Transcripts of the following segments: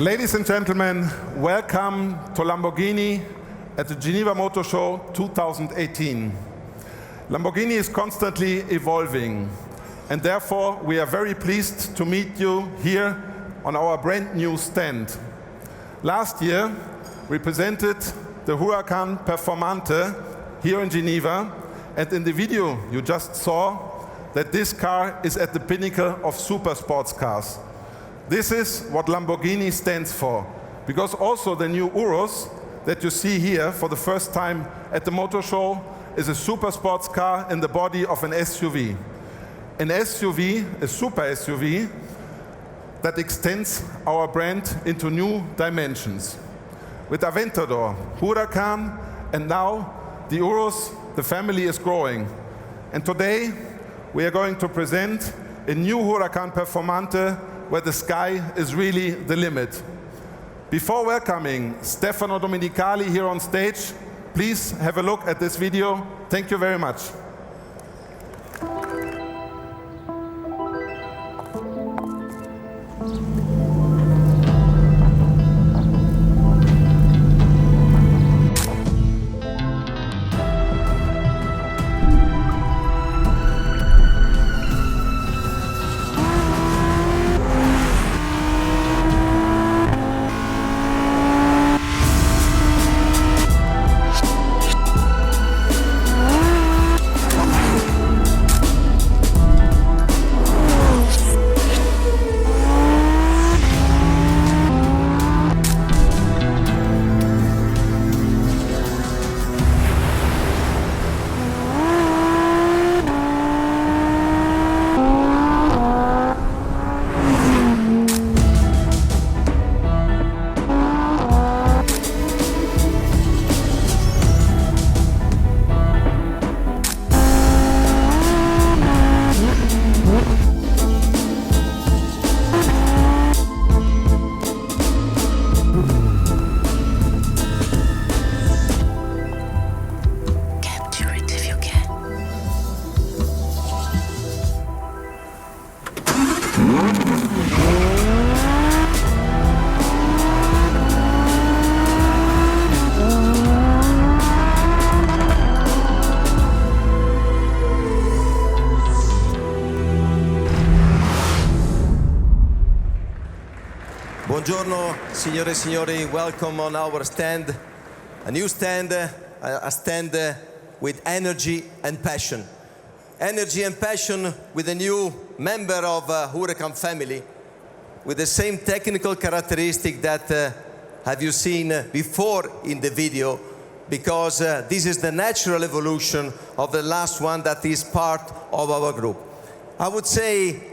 Ladies and gentlemen, welcome to Lamborghini at the Geneva Motor Show 2018. Lamborghini is constantly evolving, and therefore we are very pleased to meet you here on our brand new stand. Last year, we presented the Huracán Performante here in Geneva, and in the video you just saw that this car is at the pinnacle of super sports cars. This is what Lamborghini stands for, because also the new Urus that you see here for the first time at the motor show is a super sports car in the body of an SUV. An SUV, a super SUV, that extends our brand into new dimensions. With Aventador, Huracán, and now the Urus, the family is growing. And today we are going to present a new Huracán Performante where the sky is really the limit. Before welcoming Stefano Domenicali here on stage, please have a look at this video. Thank you very much. Buongiorno, signore e signori. Welcome on our stand. A new stand, a stand with energy and passion. Energy and passion with a new member of Huracán family, with the same technical characteristic that have you seen before in the video, because this is the natural evolution of the last one that is part of our group. I would say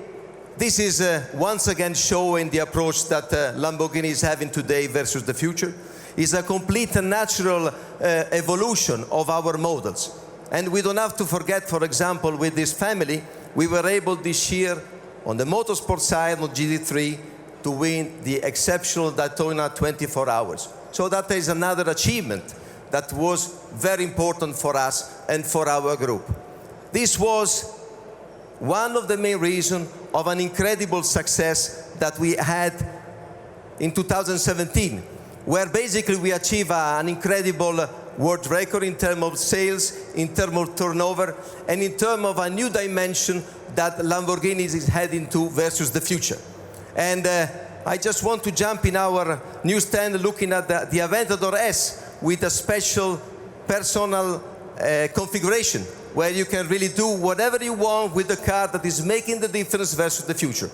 this is once again showing the approach that Lamborghini is having today versus the future. It's a complete and natural evolution of our models. And we don't have to forget, for example, with this family, we were able this year on the motorsport side on GT3 to win the exceptional Daytona 24 hours. So that is another achievement that was very important for us and for our group. This was one of the main reasons of an incredible success that we had in 2017, where basically we achieved an incredible world record in terms of sales, in terms of turnover, and in terms of a new dimension that Lamborghini is heading to versus the future. And I just want to jump in our new stand looking at the Aventador S with a special personal configuration, where you can really do whatever you want with the car that is making the difference versus the future.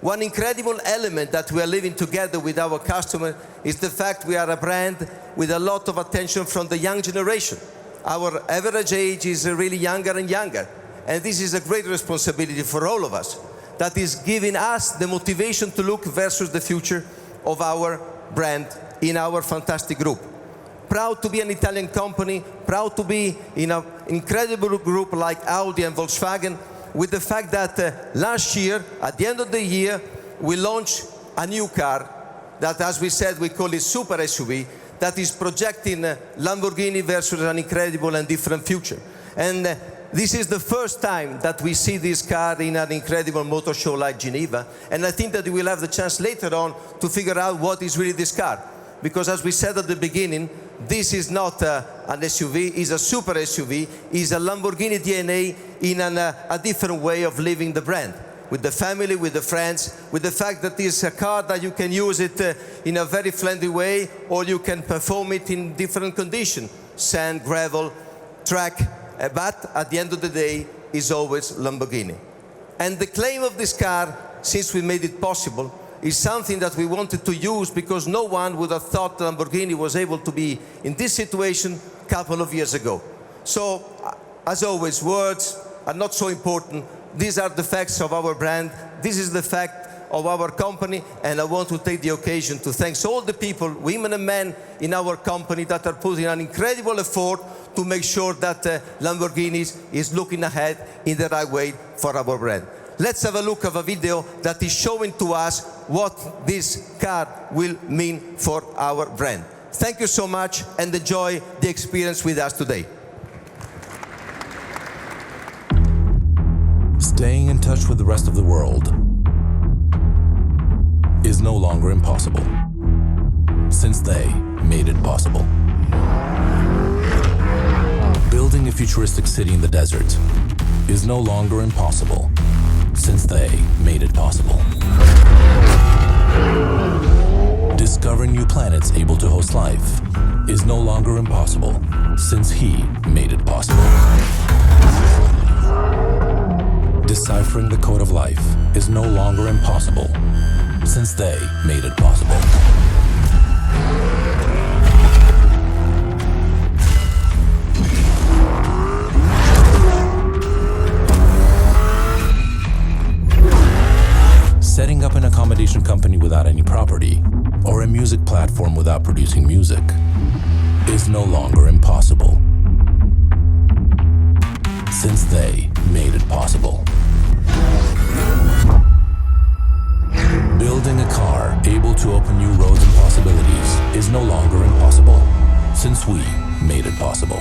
One incredible element that we are living together with our customer is the fact we are a brand with a lot of attention from the young generation. Our average age is really younger and younger, and this is a great responsibility for all of us. That is giving us the motivation to look versus the future of our brand in our fantastic group. Proud to be an Italian company, proud to be in an incredible group like Audi and Volkswagen, with the fact that last year, at the end of the year, we launched a new car that, as we said, we call it Super SUV, that is projecting Lamborghini versus an incredible and different future. And this is the first time that we see this car in an incredible motor show like Geneva, and I think that we will have the chance later on to figure out what is really this car. Because as we said at the beginning, this is not an SUV, it's a super SUV, it's a Lamborghini DNA in a different way of living the brand. With the family, with the friends, with the fact that it's a car that you can use it in a very friendly way, or you can perform it in different conditions, sand, gravel, track, but at the end of the day, is always Lamborghini. And the claim of this car, since we made it possible, is something that we wanted to use because no one would have thought Lamborghini was able to be in this situation a couple of years ago. So, as always, words are not so important. These are the facts of our brand. This is the fact of our company, and I want to take the occasion to thank all the people, women and men in our company that are putting an incredible effort to make sure that Lamborghini is looking ahead in the right way for our brand. Let's have a look at a video that is showing to us what this car will mean for our brand. Thank you so much and enjoy the experience with us today. Staying in touch with the rest of the world is no longer impossible, since they made it possible. Building a futuristic city in the desert is no longer impossible, since they made it possible. Discovering new planets able to host life is no longer impossible, since he made it possible. Deciphering the code of life is no longer impossible, since they made it possible. Setting up an accommodation company without any property, or a music platform without producing music, is no longer impossible, since they made it possible. Building a car able to open new roads and possibilities is no longer impossible, since we made it possible.